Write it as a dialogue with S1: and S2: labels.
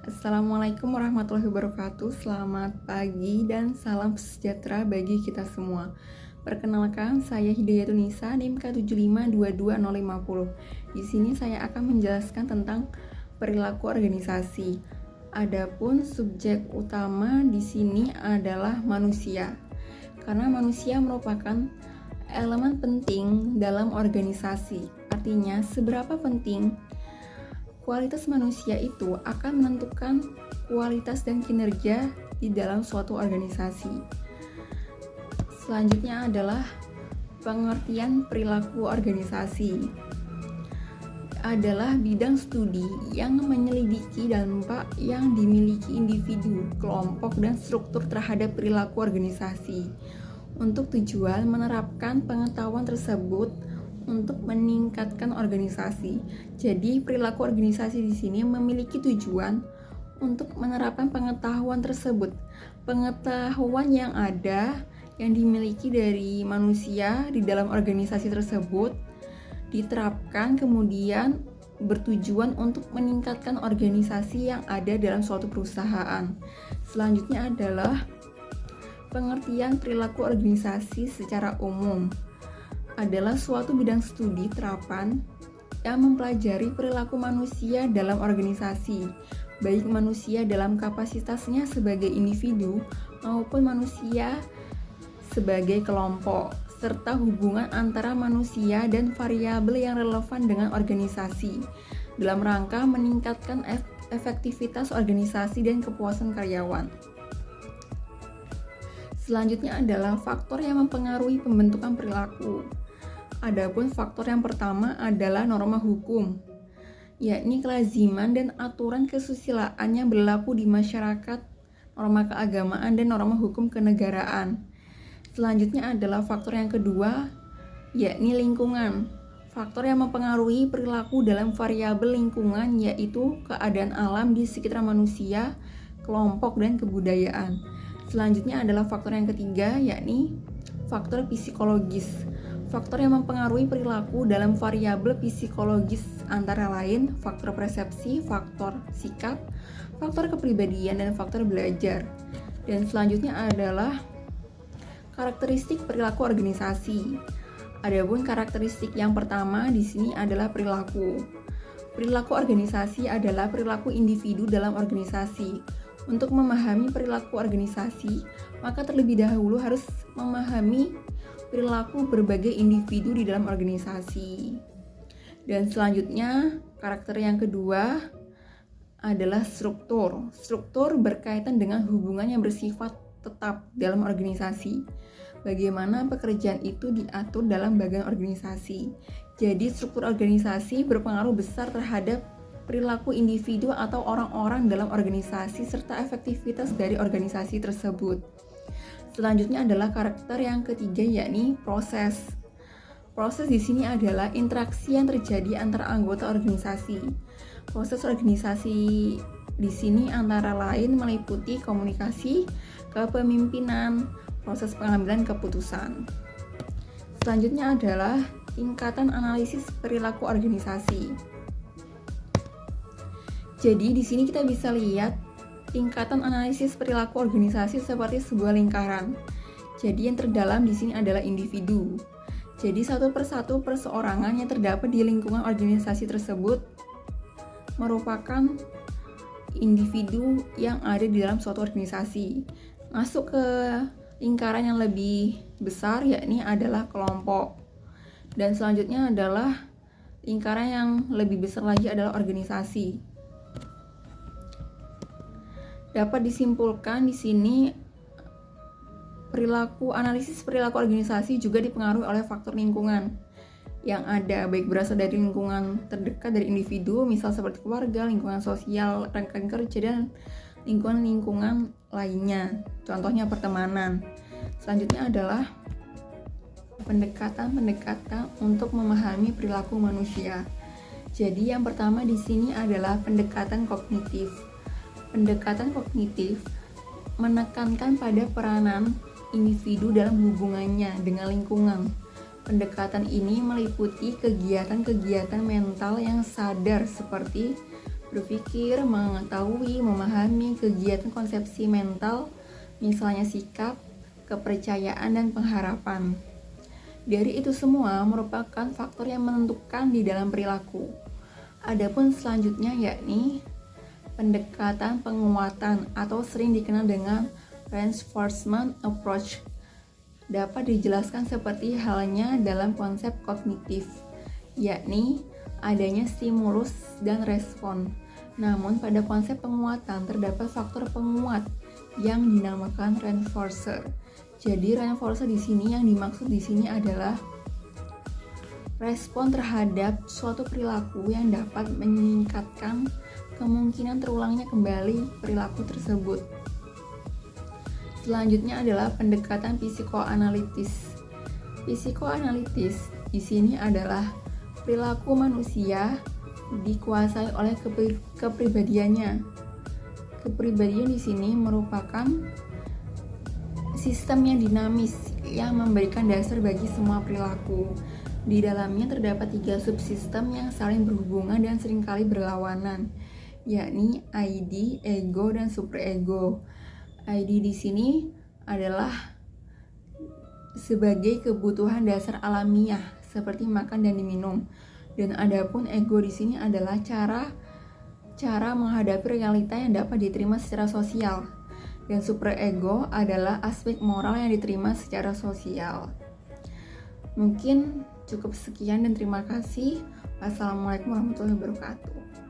S1: Assalamualaikum warahmatullahi wabarakatuh. Selamat pagi dan salam sejahtera bagi kita semua. Perkenalkan, saya Hidayatun Nisa, NIM K75222050. Di sini saya akan menjelaskan tentang perilaku organisasi. Adapun subjek utama di sini adalah manusia. Karena manusia merupakan elemen penting dalam organisasi. Artinya, seberapa penting kualitas manusia itu akan menentukan kualitas dan kinerja di dalam suatu organisasi. Selanjutnya adalah pengertian perilaku organisasi. Adalah bidang studi yang menyelidiki dampak yang dimiliki individu, kelompok, dan struktur terhadap perilaku organisasi untuk tujuan menerapkan pengetahuan tersebut untuk meningkatkan organisasi. Jadi, perilaku organisasi di sini memiliki tujuan untuk menerapkan pengetahuan tersebut. Pengetahuan yang ada yang dimiliki dari manusia di dalam organisasi tersebut diterapkan kemudian bertujuan untuk meningkatkan organisasi yang ada dalam suatu perusahaan. Selanjutnya adalah pengertian perilaku organisasi secara umum. Adalah suatu bidang studi terapan yang mempelajari perilaku manusia dalam organisasi, baik manusia dalam kapasitasnya sebagai individu maupun manusia sebagai kelompok, serta hubungan antara manusia dan variabel yang relevan dengan organisasi, dalam rangka meningkatkan efektivitas organisasi dan kepuasan karyawan. Selanjutnya adalah faktor yang mempengaruhi pembentukan perilaku. Adapun faktor yang pertama adalah norma hukum, yakni kelaziman dan aturan kesusilaan yang berlaku di masyarakat, norma keagamaan, dan norma hukum kenegaraan. Selanjutnya adalah faktor yang kedua, yakni lingkungan. Faktor yang mempengaruhi perilaku dalam variabel lingkungan yaitu keadaan alam di sekitar manusia, kelompok, dan kebudayaan. Selanjutnya adalah faktor yang ketiga, yakni faktor psikologis. Faktor yang mempengaruhi perilaku dalam variabel psikologis antara lain faktor persepsi, faktor sikap, faktor kepribadian, dan faktor belajar. Dan selanjutnya adalah karakteristik perilaku organisasi. Adapun karakteristik yang pertama di sini adalah perilaku. Perilaku organisasi adalah perilaku individu dalam organisasi. Untuk memahami perilaku organisasi, maka terlebih dahulu harus memahami perilaku berbagai individu di dalam organisasi. Dan selanjutnya, karakter yang kedua adalah struktur. Struktur berkaitan dengan hubungan yang bersifat tetap dalam organisasi. Bagaimana pekerjaan itu diatur dalam bagian organisasi. Jadi, struktur organisasi berpengaruh besar terhadap perilaku individu atau orang-orang dalam organisasi serta efektivitas dari organisasi tersebut. Selanjutnya adalah karakter yang ketiga, yakni proses. Proses di sini adalah interaksi yang terjadi antara anggota organisasi. Proses organisasi di sini antara lain meliputi komunikasi, kepemimpinan, proses pengambilan keputusan. Selanjutnya adalah tingkatan analisis perilaku organisasi. Jadi di sini kita bisa lihat tingkatan analisis perilaku organisasi seperti sebuah lingkaran. Jadi yang terdalam di sini adalah individu. Jadi satu persatu perseorangan yang terdapat di lingkungan organisasi tersebut merupakan individu yang ada di dalam suatu organisasi. Masuk ke lingkaran yang lebih besar yakni adalah kelompok. Dan selanjutnya adalah lingkaran yang lebih besar lagi adalah organisasi. Dapat disimpulkan di sini analisis perilaku organisasi juga dipengaruhi oleh faktor lingkungan yang ada, baik berasal dari lingkungan terdekat dari individu, misal seperti keluarga, lingkungan sosial, rekan kerja, dan lingkungan lainnya. Contohnya pertemanan. Selanjutnya adalah pendekatan untuk memahami perilaku manusia. Jadi yang pertama di sini adalah pendekatan kognitif. Pendekatan kognitif menekankan pada peranan individu dalam hubungannya dengan lingkungan. Pendekatan ini meliputi kegiatan-kegiatan mental yang sadar seperti berpikir, mengetahui, memahami kegiatan konsepsi mental, misalnya sikap, kepercayaan, dan pengharapan. Dari itu semua merupakan faktor yang menentukan di dalam perilaku. Adapun selanjutnya yakni pendekatan penguatan atau sering dikenal dengan reinforcement approach. Dapat dijelaskan seperti halnya dalam konsep kognitif, yakni adanya stimulus dan respon. Namun pada konsep penguatan terdapat faktor penguat yang dinamakan reinforcer. Jadi reinforcer di sini yang dimaksud di sini adalah respon terhadap suatu perilaku yang dapat meningkatkan kemungkinan terulangnya kembali perilaku tersebut. Selanjutnya adalah pendekatan psikoanalitis. Psikoanalitis di sini adalah perilaku manusia dikuasai oleh kepribadiannya. Kepribadian di sini merupakan sistem yang dinamis yang memberikan dasar bagi semua perilaku. Di dalamnya terdapat 3 subsistem yang saling berhubungan dan seringkali berlawanan, yakni ID, ego, dan superego. ID di sini adalah sebagai kebutuhan dasar alamiah seperti makan dan diminum. Dan adapun ego di sini adalah cara menghadapi realita yang dapat diterima secara sosial. Dan superego adalah aspek moral yang diterima secara sosial. Mungkin cukup sekian dan terima kasih. Wassalamualaikum warahmatullahi wabarakatuh.